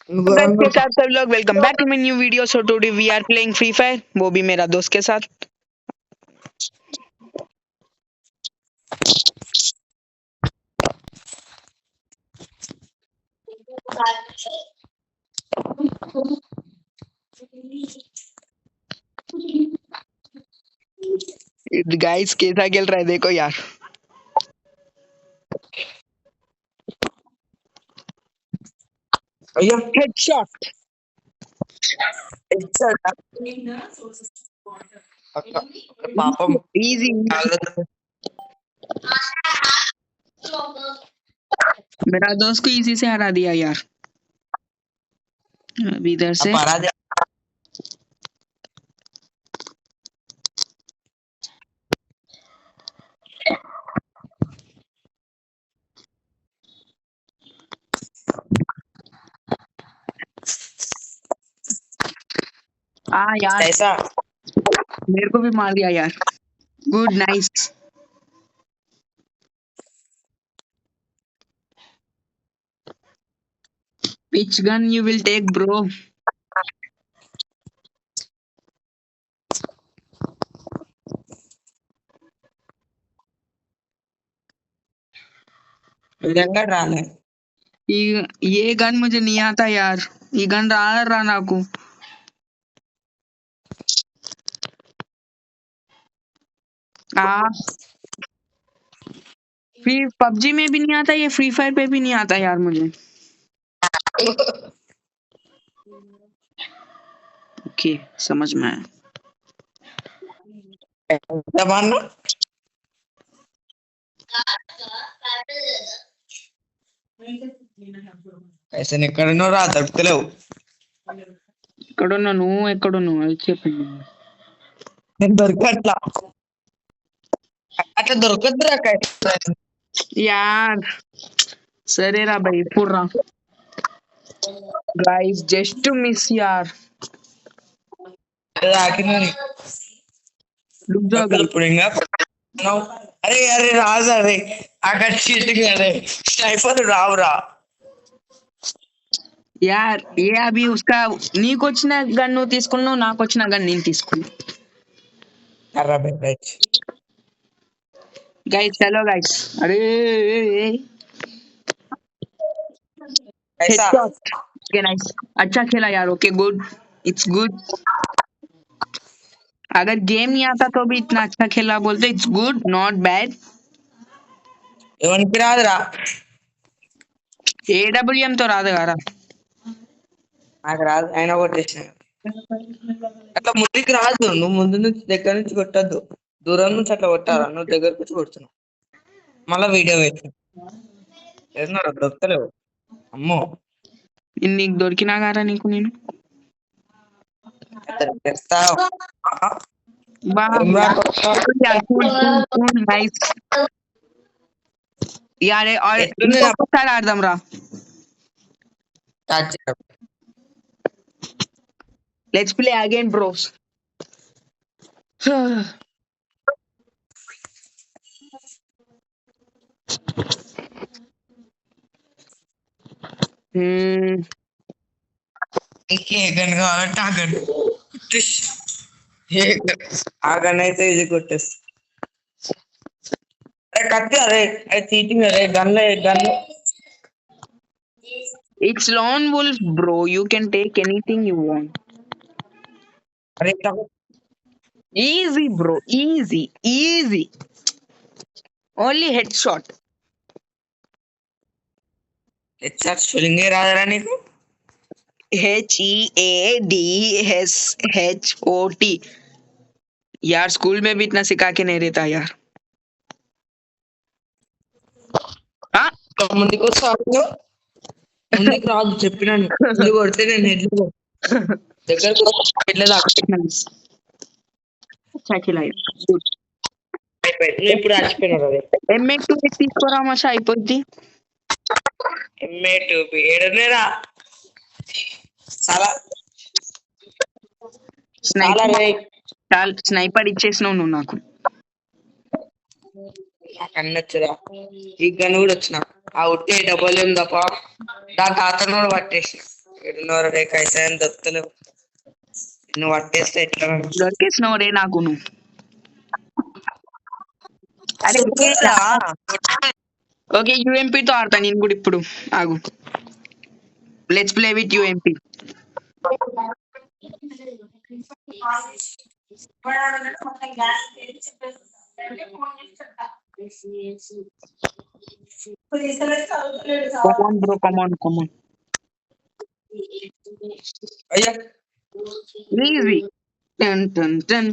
Guys के साथ सब लोग welcome back to my new video. So today we are playing Free Fire, वो भी मेरा दोस्त के साथ। गाइस कैसा खेल रहा है देखो यार। అయ్యో हेडशॉट పాపం इजी। मेरा दोस्त को इजी से हरा दिया यार। अभी इधर से పరాది यार ऐसा मेरे को भी मार दिया यार। Good nice. Which gun you will take bro? విధంగా రాలే ये गन मुझे नहीं आता यार। ये गन रहा नाकू। फ्री पबजी में भी नहीं आता, ये फ्री फायर पे भी नहीं आता यार मुझे। ओके समझ में आया। జమాను ऐसे ఎక్కడనో రా దొరుకుతలేవు ఎక్కడున్నా నువ్వు అది చెప్పండి. నేను దొరకట్లా అట్లా దొరకద్దురా यार సరేరా భయ్ ఇప్పుడు రా. गाइस जस्ट टू मिस यार। ఆకినని रुक जाओ guys। ఇప్పుడు ఇంకా అరే అరే రాజు అరే అక్కడ చీటింగ్ అరే స్నైపర్ రావురా यार ये अभी उसका నీకు వచ్చిన గన్ నువ్వు తీసుకున్నావు, నాకు వచ్చిన గన్ నేను తీసుకున్నా. ఖరాబ్ రైట్ गाइस चलो गाइस। अरे ऐसा ओके नाइस। अच्छा खेला यार। Okay good, it's good. अगर गेम नहीं आता तो भी इतना अच्छा खेला बोलते इट्स गुड नॉट बैड। ఎవరికి రాదురా AWM तो రాదు కదా. నాకు రాదు అయినా కొట్టేసిన అట్లా ముందుకు రాదు నువ్వు ముందు నుంచి దగ్గర నుంచి కొట్టద్దు దూరం నుంచి అట్లా కొట్టారా నువ్వు దగ్గరకు వచ్చి కొడుతున్నావు మళ్ళా వీడియో పెట్టు ఏదన్నా దొరకలేవు అమ్మో నీకు దొరికినా గారా నీకు నేను తెస్తావు నైస్ यार और ఇంకొకసారి ఆడదాం రా. Let's play again bros. A gun కావాలంటే ఆ గన్ ఆ గన్ అయితే ఇది కొట్టేస్తా అరే కత్తి అరే అది చీటింగ్ అరే గన్లే gun It's lone wolf bro, you can take anything you want. అరే Easy bro, easy. Only headshot. HR షూలింగే రాదరా నీకు HEADSHOT यार स्कूल में भी इतना सिखा के नहीं रहता यार. ముందుకు వస్తాను ముందుకు రాదు చెప్పినాను ముందు కొడితే నేను హెడ్లు దగ్గరకు హెడ్ల अच्छा खेला यार. ఇప్పుడు చచ్చిపోయినారు అదే M2 తీసుకోరా మషా అయిపోద్ది. M8 ఏడనేరా చాలా స్నైపర్ ఇచ్చేసినావు నువ్వు నాకు. నాకు అన్ని వచ్చదా ఈ గన్ కూడా వచ్చిన ఆ ఉట్టే డబ్బులు ఏం తప్ప దాని తాతను కూడా పట్టేసి ఎడున్నర రే కైసాయని దత్తలు నువ్వు పట్టేస్తే ఎట్లా దొరికేసినావు రే నాకు నువ్వు. అరే చెప్పురా. ఓకే UMP తో ఆడతా నేను కూడా ఇప్పుడు. ఆగు, let's play with UMP. Come on bro, come on. అయ్యా Easy. Dun.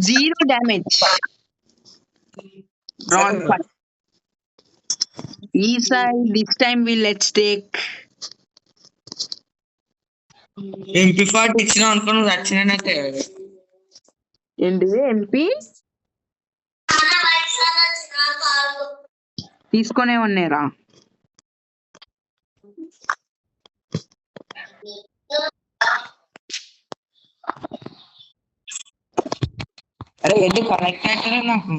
Zero damage. Round 5. East side, this time let's take MP40 ఇచ్చినావు అనుకో నువ్వు వచ్చినట్టే. ఏంటిది MP తీసుకొనే ఉన్నారా? అరే ఏంటి కనెక్ట్ అయితే నాకు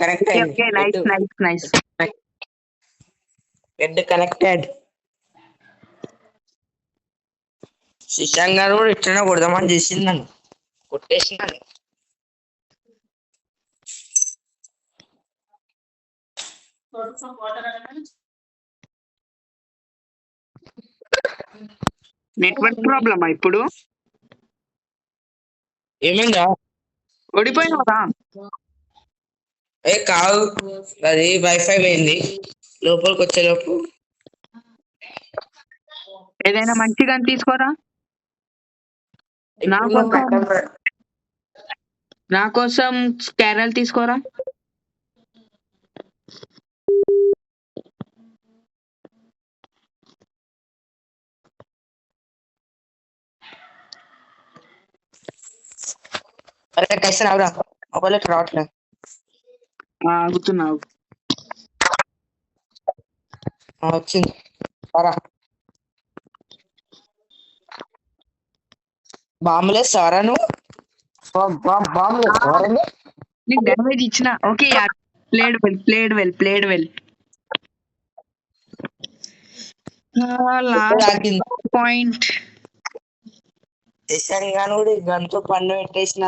connect okay nice. Head connected. Shashank గారు కూడా ఇట్లనే కొడదామని చేసింది నన్ను, కొట్టేసినాను. నెట్వర్క్ ప్రాబ్లమా ఇప్పుడు? ఏమైందా? ఓడిపోయినావా? ఏ కాదు, అది వైఫై పోయింది లోపలికి వచ్చేలోపు. ఏదైనా మంచిగా తీసుకోరా నా కోసం క్యారల్ తీసుకోరా. అరే కైసన్ అవరా మొబైల్ రావట్లే. ఆగుతున్నావు. వచ్చింది రా. బాంబులే సారా నువ్వు బాంబులే నీకు డ్యామేజ్ ఇచ్చిన. ఓకే యార్, ప్లేడ్ వెల్. Last point. కూడా గంతో పన్ను పెట్టేసిన.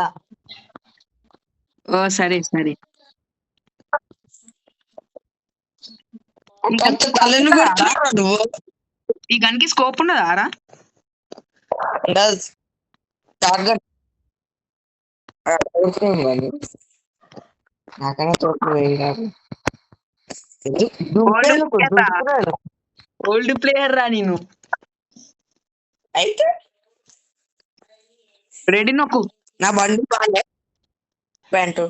ఓ సరే నువ్వు ఈ గన్కి స్కోప్ ఉన్నదా రా? నాకన్నా ఓల్డ్ ప్లేయర్ రా నేను. అయితే రెడీ నొక్కు. నా బండి బాగాలే ప్యాంటు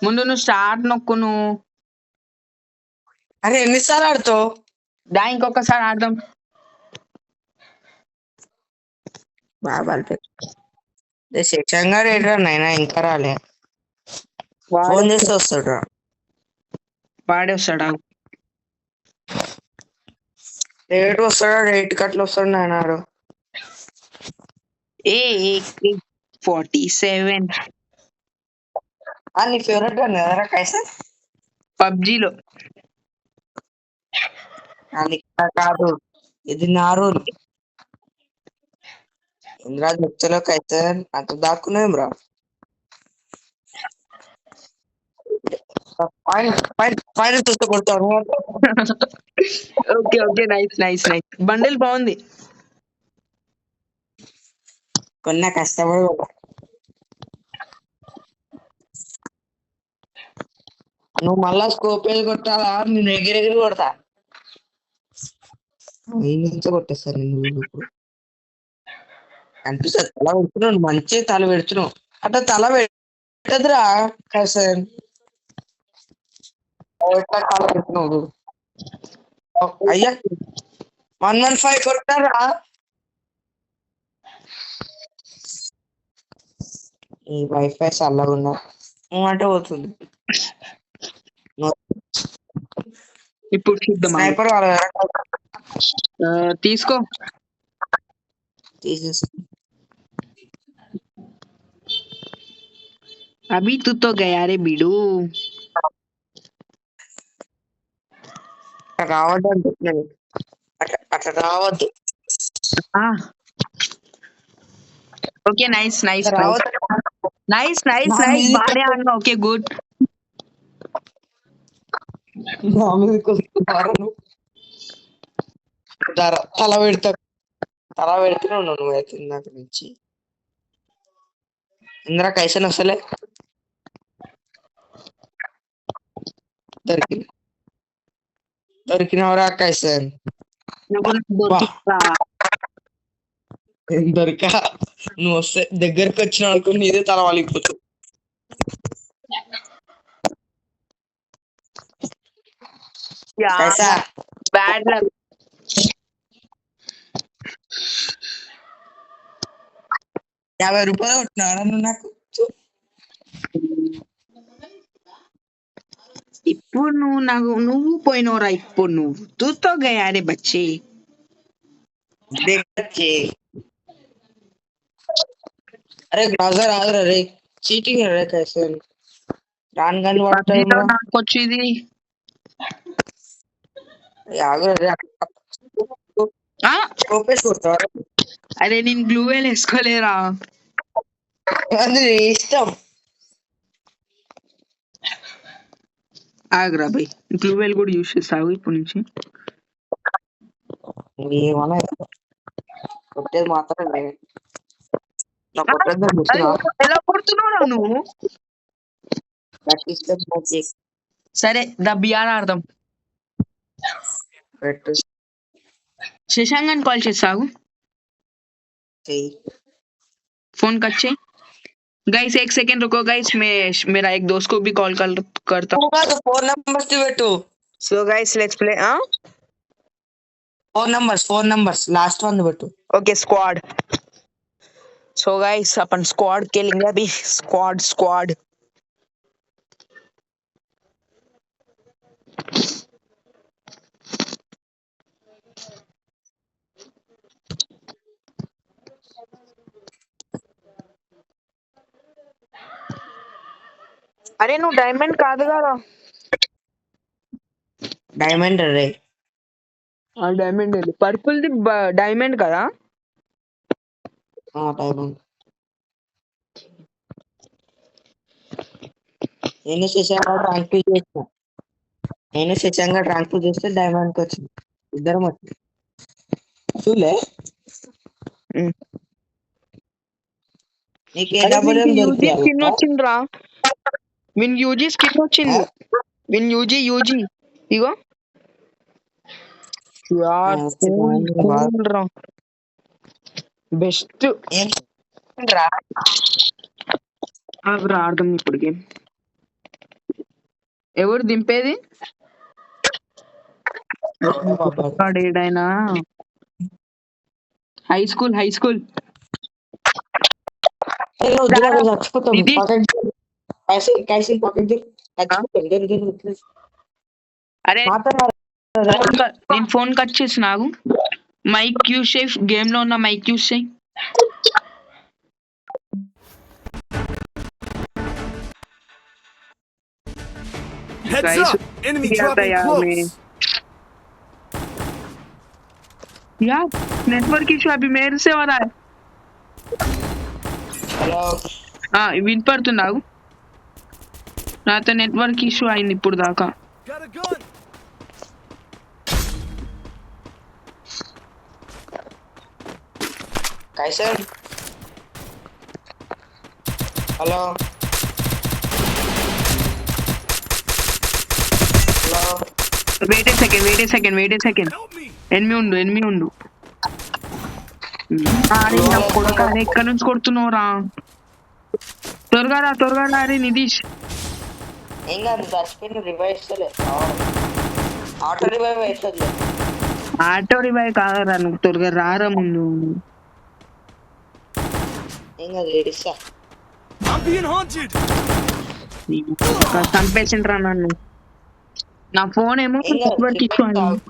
ముందు నువ్వు స్టార్ట్ నొక్కు నువ్వు. అరే ఎన్నిసార్లు ఆడుతావు? దా ఇంకొకసారి ఆడదాం. బాగా శశాంక్ గారు ఏంట్రా నైనా ఇంకా రాలే, ఫోన్ చేస్తే వస్తాడు రా. వాడే వస్తాడా? రేట్ వస్తాడా? రేట్ కట్ల వస్తాడు నాయనాడు. 47 నీ ఫేవరెట్ గన్ కదరా కైసన్? పబ్జీలో అది కాదు, ఇది నా రూల్. ఇంద్రా చెప్తలో కైసన్ అంత దాక్కునేం రా. పైన చూస్తే కొడతాను. Okay nice. బండిల్ బాగుంది. కొన్నా కష్టపడు. నువ్వు మళ్ళా స్కోప్ ఏది కొట్టాలా? నేను ఎగిరెగిరి కొడతా. నుంచి కొట్టేస్తాను నేను. ఇప్పుడు అనిపిస్తుంది తల పెడుతున్నావు, మంచి తల పెడుతున్నావు. అట్లా తల పెట్టదురా కైసన్. తల పెడుతున్నావు. అయ్యా 115 కొట్టారా? ఈ వైఫై చల్లగా ఉన్నా అంటే పోతుంది. ఇప్పుడు చూద్దాం. స్నైపర్ తీసుకో. అభి తు తో గయా రే బిడు. రావద్దు అంటున్నాను. అట్లా రావద్దు. ఓకే నైస్ నైస్ అట్లా రావద్దు. నైస్ నైస్ నా నైస్ మీద- బాగానే ఆడినా ఓకే గుడ్. నా మీదకి వస్తున్నారు నువ్వు. తల పెడుతూనే ఉన్నావు నువ్వైతే ఇందాక నుంచి. ఇందిరా కైసన్ వస్తలే దొరికినవరా కైసన్. దొరికా నువ్వు వస్తే దగ్గరికి వచ్చిన అనుకో నీదే తల వలిగిపోతుంది. కైసా బ్యాడ్ లక్. 50 రూపాయలు కొట్టినారా నువ్వు నాకు? ఇప్పుడు నువ్వు పోయినవరా ఇప్పుడు నువ్వు తూతో గయారే బచ్చి. देखिए अरे ग्राजर आ रहा रे चीटिंग है रे कैसे रान गन व्हाट टाइम रा నాకు వచ్చేది आगे रे స్కోపేస్ కొడతారా? అరే నేను గ్లూ వేల్ వేసుకోలేరా. అది ఇష్టం. ఆగ్రా బై గ్లూ వేల్ కూడా యూస్ చేస్తావు ఇప్పటి నుంచి. ఏమన్నా కొట్టేది మాత్రమే నా కొట్టేది ఎలా కొడుతున్నావురా నువ్వు? సరే ద బిఆర్ ఆడదాం. శశాంక్ అని కాల్ చేస్తావు. फोन कट से गाइस 1 सेकंड रुको गाइस मैं मेरा एक दोस्त को भी कॉल करता हूँ. तो 4 नंबर्स పెట్టు. So guys let's play 4 numbers last one పెట్టు. Okay squad. So guys अपन squad खेलेंगे अभी. Squad అరే నువ్వు డైమండ్ కాదు కదా? Diamond ray. Diamond purple the diamond కదా? డైమండ్. నేను శశాంగా ట్రాన్స్ఫర్ చేస్తే డైమండ్ కి వచ్చింది. ఇద్దరం వచ్చింది చూలే. నీకు ఏ డబుల్ ఏం దొరికింది? వచ్చిందిరా విన్ యూజీ స్కిన్ వచ్చింది. విన్ యూజీ ఇగో యార్ కూల్ రా బెస్ట్. ఆడదాం ఇప్పుడు గేమ్. ఎవరు దింపేది? ఏడైనా హై స్కూల్ అరే నేను ఫోన్ కట్ చేసి నాకు మైక్ యూస్ చేయి. గేమ్ లో ఉన్న మైక్ యూస్ చేయి. Heads up! Enemy dropping close. यार नेटवर्क इशू अभी मेरे से हो रहा है. వినపడుతున్నావు? నాతో నెట్వర్క్ ఇష్యూ అయింది ఇప్పుడు దాకా. Got a gun. कैसन हेलो వెయిట్ ఏ సెకండ్ Help me. ఎనిమి ఉండు. అరే నా కొడుకా ఎక్కడి నుంచి కొడుతున్నావురా? త్వరగా రా అరే నితీష్. ఏం కాదు చచ్చిపోయిన రివైవ్ ఇస్తలే. ఆటో రివైవ్ అవుతుంది. ఆటో రివైవ్ కాదరా నువ్వు త్వరగా రారా ముందు. ఏం కాదు లేడీసా. I'm being haunted. చంపేసిండ్రా నన్ను. నా ఫోన్ ఏమో నెట్వర్క్ ఇష్యూ అయింది.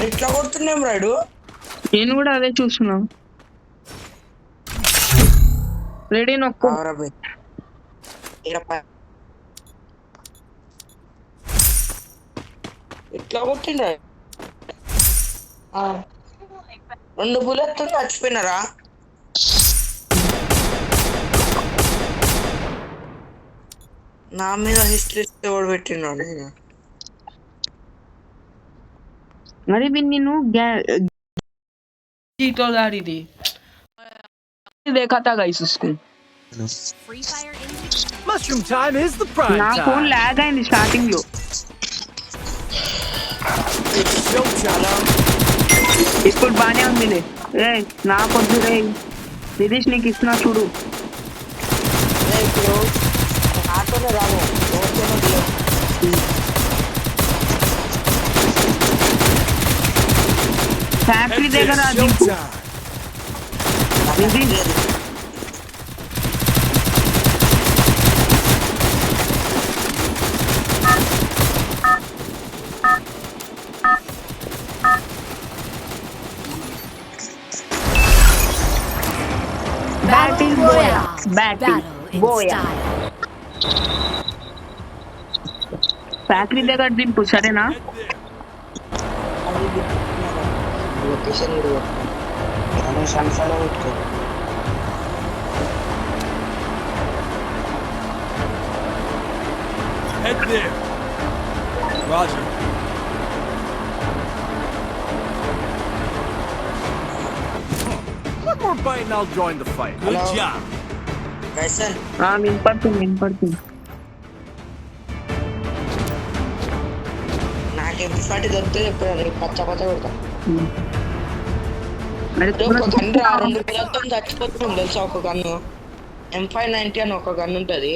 ఇట్లా కొడుతున్నాం రాడు. నేను కూడా అదే చూస్తున్నా. రెడీ నొక్కు. ఆవరా బై. ఇట్లా కొట్టిండ 2 బుల్లెట్ చచ్చిపోయినారా? నా మీద హిస్టరీ ఎవడు పెట్టిండు? మరి నిన్ను तो गाड़ी थी देखा था गाइस उसको. Mushroom time is the prime నా ఫోన్ time. లాగ్ అయింది స్టార్టింగ్ లో. ఇప్పుడు బానే ఉందిలే. రే నాకొద్దు రే నితీష్, నీకు ఇస్తున్నా చూడు. ఇప్పుడు ఆటోలో రాము, ఓకేనో దిగు. ఫ్యాక్టరీ దగ్గర It's దింపు. showtime. Nitish batting buoy, batting buoy. Factory దగ్గర దింపు సరేనా? లొకేషన్ కూడా అదే సంసాలో పెట్టుకో. Head there. Roger. One more bite and I'll join the fight. Good Hello. job. కైసన్ వినపడుతుంది. నాకు ఎంపీ దొరికితే చెప్పారు, పచ్చ పచ్చ కొడతా. మరి ఒక గన్ను 2 పిల్లలతో చచ్చిపోతుంది తెలుసా? ఒక గన్ను M590 అని ఒక గన్ను ఉంటది.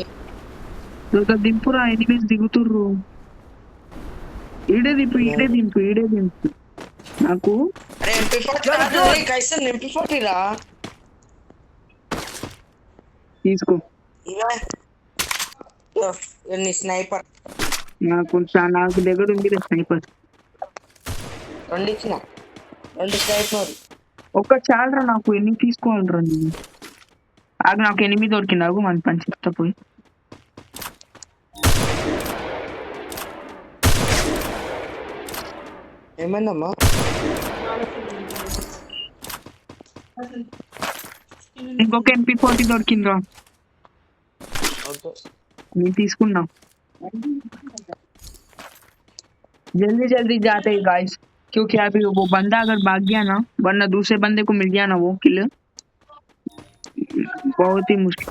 దింపురా, ఎనిమిస్ దిగుతుర్రు. ఈడే దింపు నాకు. అరే MP40 కైసన్, MP40 రా తీసుకో. ఇవే స్నైపర్ నాకు దగ్గర ఉంది స్నైపర్. 2 ఇచ్చిన, 2 స్నైపర్. ఒక్క చాలరా నాకు, ఎన్ని తీసుకోవాలరా నేను? అది నాకు 8 దొరికినావు మన పని చెప్తా పోయి. ఏమైందమ్మా? ఇంకొక MP40 దొరికిందిరా, నేను తీసుకున్నా. जल्दी जाते हैं गाइस, क्योंकि अभी वो बंदा अगर भाग गया ना, वरना दूसरे बंदे को मिल गया ना वो किल, बहुत ही मुश्किल.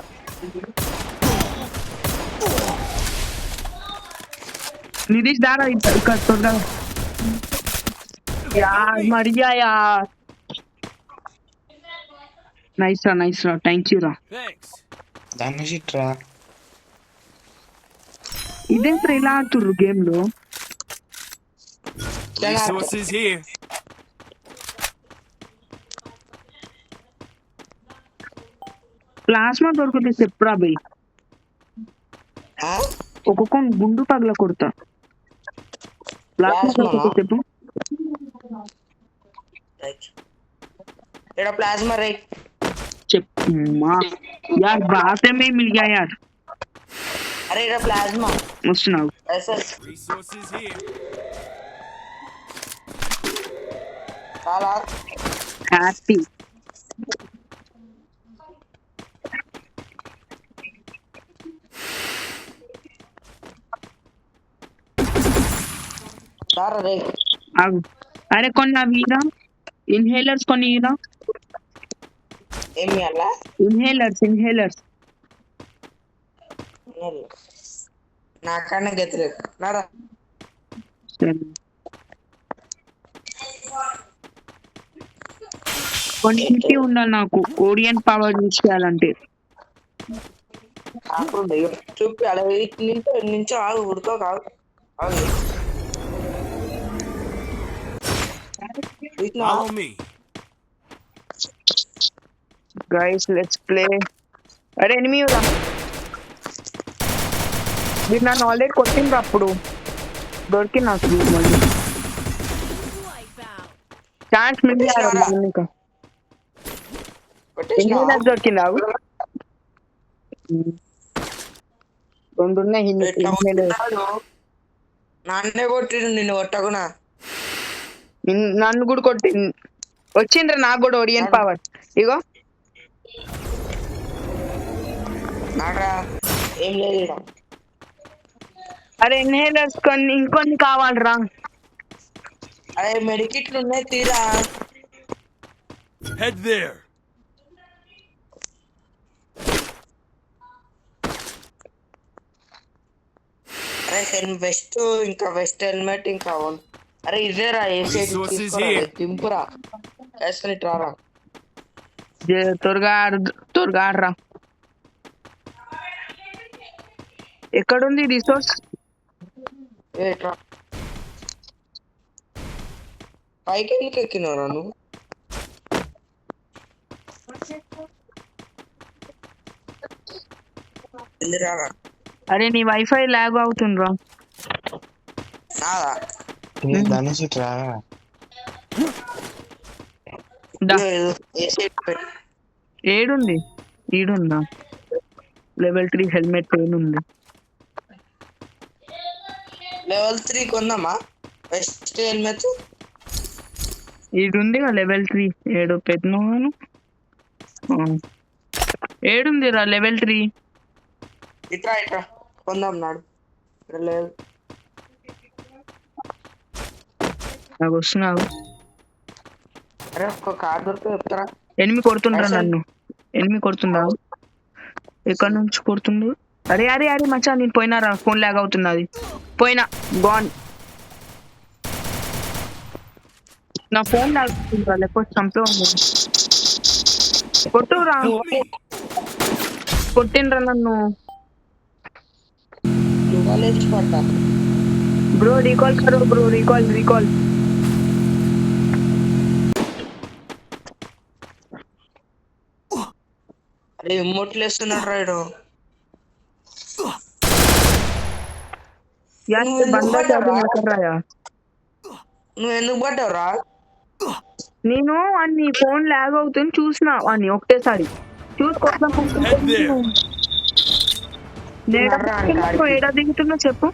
नितीश दारा कर यार, मर गया यार. नाइस रा, थैंक यू रा. Thanks. దాన్ని సిట్రా ఇదేంట్రా ఇలా ఆడుతుర్రు గేమ్ లో? Resources here. ప్లాస్మా దొరికితే చెప్పురా బై, ఒక్కొక్క గుండు పగల కొడతా. ప్లాస్మా దొరికితే చెప్పు. प्लाज्मा रे చెప్పమ్మా. यार बात में मिल गया यार. अरे इधर प्लाज्मा వస్తున్నావు. ऐसा Resources here. साला హ్యాపీ. सारा रे ఆగు. అరే కొన్ని వీరా ఇన్హేలర్స్ కొన్ని వీరా. ఏమి అలా ఇన్హేలర్స్ నాకన్నా గతిలేదు నారా. కొన్ని హిట్ ఉండాలి నాకు ఓరియన్ పవర్ యూజ్ చేయాలంటే. చూపి అలా నుంచో ఆగు, ఉడుకో కాదు ఆగు. Follow me. Guys let's play. అరే ఎనిమి రా, మీరు నన్ను ఆల్రెడీ కొట్టిండ్రు అప్పుడు, దొరికి నాకు మళ్ళీ. ఛాన్స్ మింగి నీకు కొట్టేసినా దొరికిందా రెండు ఉన్నాయి ఎట్లా కొట్టినాడు? నన్నే కొట్టిండు నిన్ను కొట్టకునా. నన్ను కూడా కొట్టి వచ్చిండ్రా నాకు కూడా ఓడియన్ పవర్ ఇగో నాడా ఏం లేదు ఈడ. అరే ఇన్హేలర్స్ ఇంకొన్ని కావాలరా. అరే మెడికిట్లు ఉన్నాయి తీరా. Head there. అరే వెస్ట్ ఇంకా వెస్ట్ హెల్మెట్ ఇంకా అరే ఇదేరా Resources here. దింపురా వేసుకొని రారా. త్వరగా ఆడరా. ఎక్కడుంది రిసోర్స్? పైకి ఎందుకు ఎక్కినారా నువ్వు? రారా. అరే నీ వైఫై లాగ్ అవుతుండ్రా. ఏడుంది? ఈడుందా? లెవెల్ 3 హెల్మెట్ ఏడుంది? లెవెల్ 3 కొందామా వెస్ట్ హెల్మెట్? ఈడుంది లెవెల్ 3. ఏడు పెట్టినాను. ఏడుందిరా లెవెల్ 3? ఇట్రా ఇట్రా కొందాం నాడు. లేదు నాకు వస్తున్నావు. అరే ఒక్క కార్ దొరికితే చెప్తారా? ఎనిమి కొడుతుండ్రా నన్ను. ఎనిమి కొడుతున్నావు. ఎక్కడి నుంచి కొడుతుండు? అరే అరే అరే మచ్చా నేను పోయినారా. ఫోన్ లాగ్ అవుతున్నది. పోయినా గాన్. నా ఫోన్ లాగ్ అవుతుందా లేకపోతే చంపే ఉంది. కొట్టురా. కొట్టిండ్రా నన్ను. పడతా బ్రో రీకాల్ కరో బ్రో. రీకాల్. అరే ఎమ్మోట్లు వేస్తున్నాడు రాయుడు. నువ్వు ఎందుకు పడ్డావురా? నేను అన్ని ఫోన్ లాగ్ అవుతుంది చూసిన అన్ని ఒకటేసారి ఏడా దిగుతున్నా చెప్పు.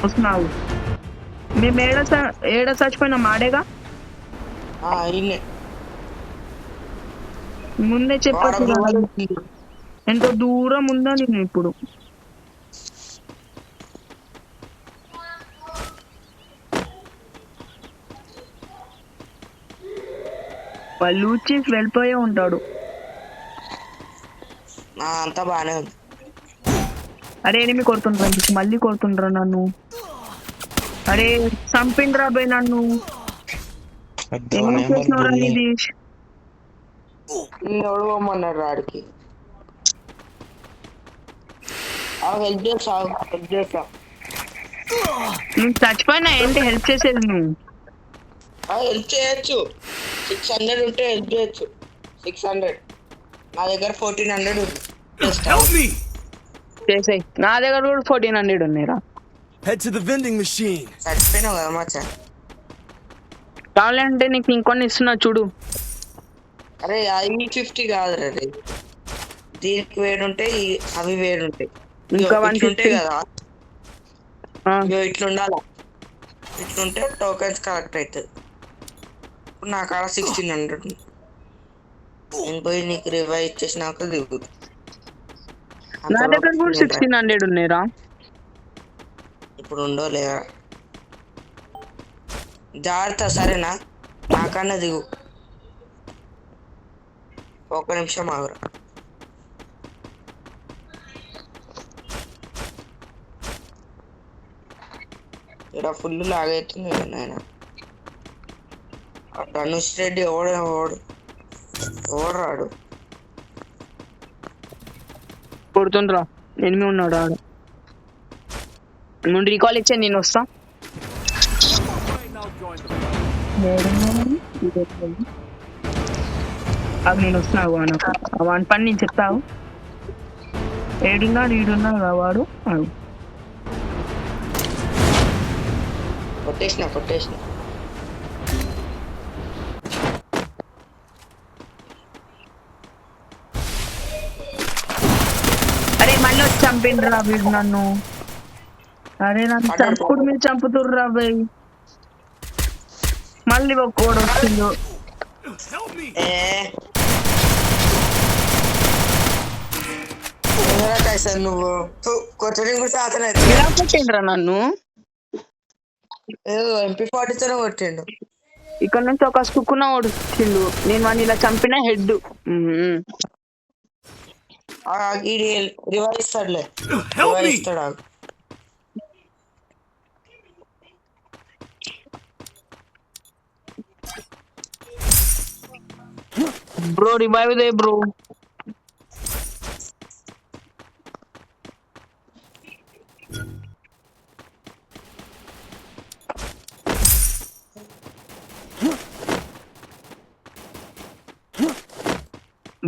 వస్తున్నావు. మేము ఏడ చచ్చిపోయినా మాడేగా. ముందే చెప్పచ్చు ఎంతో దూరం ఉందా నేను ఇప్పుడు. వాళ్ళు చేసి వెళ్ళిపోయే ఉంటాడు. అంతా బానే ఉంది. అరే ఎనిమి కొడుతుండ్రా మళ్ళీ కొడుతుండ్రా నన్ను. అరే చంపిండ్రా బై నన్ను. ఎవడమన్నాడు రాడికి? హెల్ప్ చేస్తా. నువ్వు చచ్చిపోయినా ఏంటి హెల్ప్ చేసేది? నువ్వు హెల్ప్ చేయొచ్చు. 600 ఉంటే హెల్ప్ చేయొచ్చు. 600 నా దగ్గర 1400 ఉంది. చేసేయి. నా దగ్గర కూడా 1400 ఉన్నాయిరా. Head to the vending machine. చచ్చిపోయినావు కదా మచ్చా. కావాలంటే నీకు ఇంకొన్ని ఇస్తున్నా చూడు. అరే అవి 50 కాదు రే. దీనికి వేడుంటాయి అవి వేడుంటాయి. ఇంకా ఉంటాయి కదా ఇట్లుండాల. ఇట్లుంటే టోకెన్స్ కలెక్ట్ అవుతుంది. ఇప్పుడు నా కాడ 1600 నేను పోయి నీకు రివైవ్ ఇచ్చేసినాక దిగు. నా దగ్గర కూడా 1600 ఉన్నాయిరా. ఇప్పుడు ఉండో లేదా జాగ్రత్త సరేనా? నాకన్నా దిగు. ఒక నిమిషం ఆగురా. ఇక్కడ ఫుల్ లాగైతుంది నాయన. ధనుష్ రెడ్డి ఎవడు రాడు. కొడుతుండ్రా. ఎనిమి ఉన్నాడు ఆడు. ముందు రీకాల్ ఇచ్చే నేను వస్తా. అది నేను వస్తున్నావు వాని పని నేను చెప్తావు. ఈడున్నాడు వాడు. కొట్టేసిన అరే మళ్ళీ వచ్చి చంపిండ్రా వీడు నన్ను. అరే నన్ను చంపుడు మీరు చంపుతుర్రా భయ్. మళ్ళీ ఒక్కోడు వచ్చిండు. Help me! నువ్వు కొట్టడం కూడా సాధన ఇలా కొట్టిండ్రా నన్ను. MP40 కొట్టిండు. ఇక్కడ నుంచి ఒక సుక్కున వచ్చిండు, నేను వాడిని ఇలా చంపిన హెడ్. రివైవ్ ఇస్తాడులే. Help me! ఇస్తాడు. Bro revive they bro.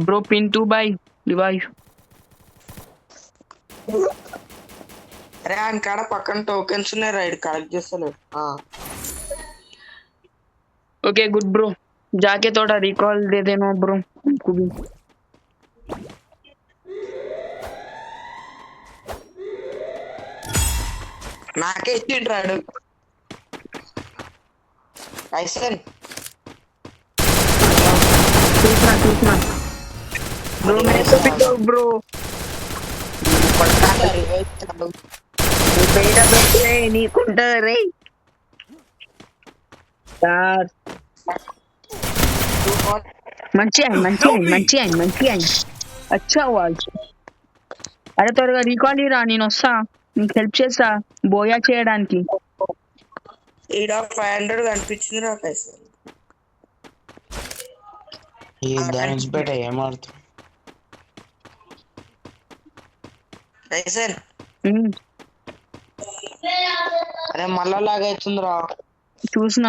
Bro pin 2 by revive. అరే ఆయన కాడ పక్కన టోకెన్స్ ఉన్నాయి, రైడ్ కలెక్ట్ చేస్తలేదు. ओके गुड ब्रो, जाके थोड़ा रिकॉल दे देना ब्रो हमको भी. నాకే ఇచ్చిండ్రాడు ఐసన్. చూసిన బ్రో मेरे को भी दो ब्रो. బయట పెట్టే నీకుంటది రే సార్. మంచి అచ్చా వాళ్ళు. అరే త్వరగా రీకాల్ ఇరా, నేను వస్తా నీకు హెల్ప్ చేస్తా బోయా చేయడానికి. ఈడ 500 కనిపించింది నాకు ఐసన్. ఈ డ్యామేజ్ బేట ఏమాడుతుంది ఐసన్. అరే మళ్ళా లాగైతుందిరా. చూసిన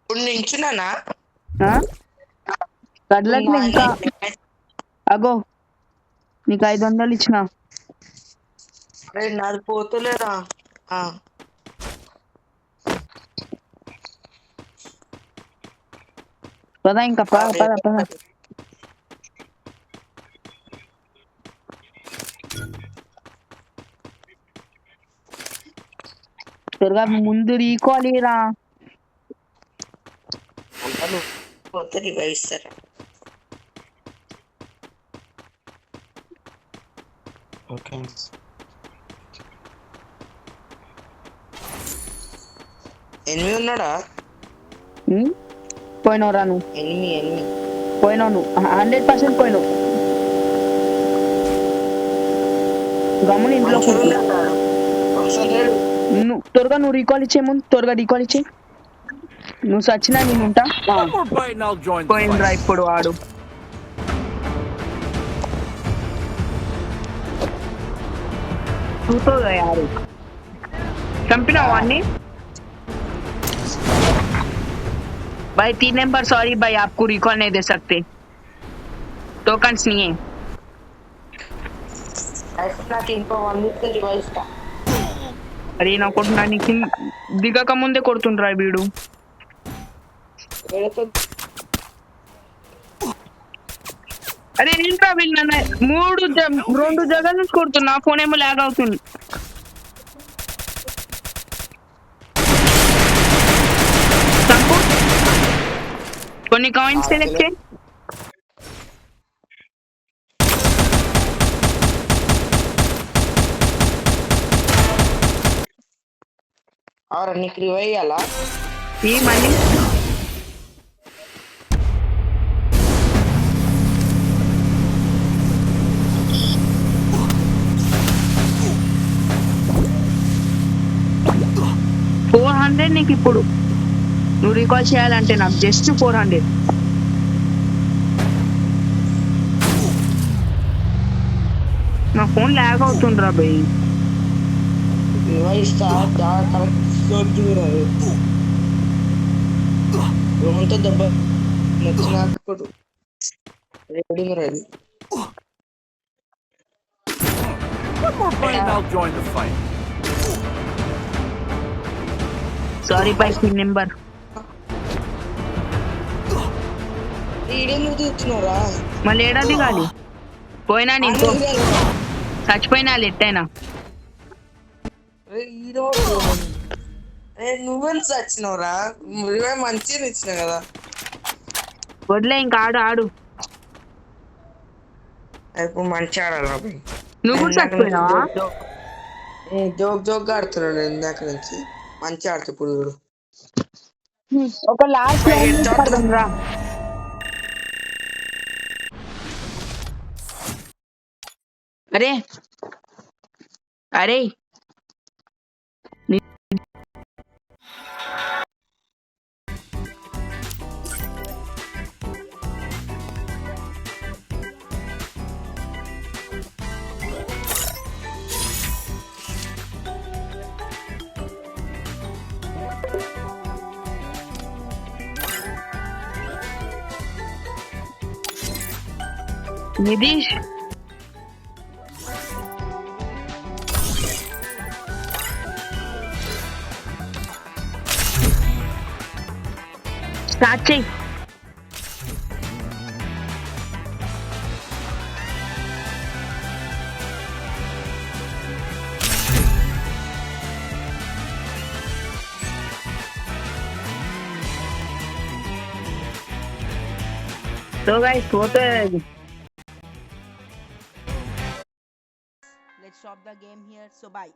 ఇప్పుడు నించున్నానా కదలట్లే ఇంకా. అగో నీకు 500 ఇచ్చిన. అరే నాది పోతలేరా. పద ఇంకా పద. త్వరగా ముందు రీకాల్ ఇరా. పోతే రివైవ్ ఇస్తారా. ఓకే ఎనిమిది ఉన్నాడా? పోయినావు రా నువ్వు. ఎనిమిది పోయినావు నువ్వు 100% పోయినావు. గమ్మున ఇంట్లో నువ్వు త్వరగా రీకాల్ ఇచ్చే ముందు త్వరగా రీకాల్ ఇచ్చే. నువ్వు సచ్చినా నేను ఉంటా. One more bite and I'll join the పోయిండ్రా fight. ఇప్పుడు వాడు. చూసుకోగా యారు చంపినావు వాడిని. भाई 3 नंबर सॉरी भाई आपको रिकॉल नहीं दे सकते, टोकन्स नहीं है. నాకు ఇంకో 1 వీక్ రివైవ్ ఇస్తా. అరే నా కొడుకు నీకు దిగక ముందే కొడుతుండ్రా వీడు. అరే ఏంట్రా వీళ్ళు నన్ను 2 జగల నుంచి కొడుతున్నా, ఫోన్ ఏమో లాగ్ అవుతుంది. కొన్ని కాయిన్స్ సెలెక్ట్ చేయి. అవురా నీకు రివైవ్ ఇయ్యాలా? ఈ మళ్ళీ $400 నీకు ఇప్పుడు నువ్వు రీకాల్ చేయాలంటే నాకు జస్ట్ 400. నా ఫోన్ లాగ్ అవుతుండ్రా భయ్. రివైవ్ ఇస్తా. రోమంతో దెబ్బ నచ్చినాడు రీడింగ్ రాదు. One more fight and I'll join the fight. Sorry పై పిన్ నెంబర్. ఈడెందుకు చూస్తున్నారా మళ్ళీ ఏడా దిగాలి? పోయినా నేను చచ్చిపోయినా ఎట్టయినా. నువ్వెంత చచ్చినవరా? నువ్వే మంచిగా ఇచ్చిన కదా. వదిలే ఇంకా ఆడు. ఇప్పుడు మంచిగా ఆడాలి. నువ్వు కూడా చచ్చిపోయినావా? జోక్ ఆడుతున్నాడు ఇందాక నుంచి. మంచిగా ఆడుతు ఇప్పుడు చూడు. ఒక లాస్ట్ రా. అరే అరే నితీష్ స్టార్ట్ చెయ్యి. సో గైస్ పోతే Let's stop the game here. So bye.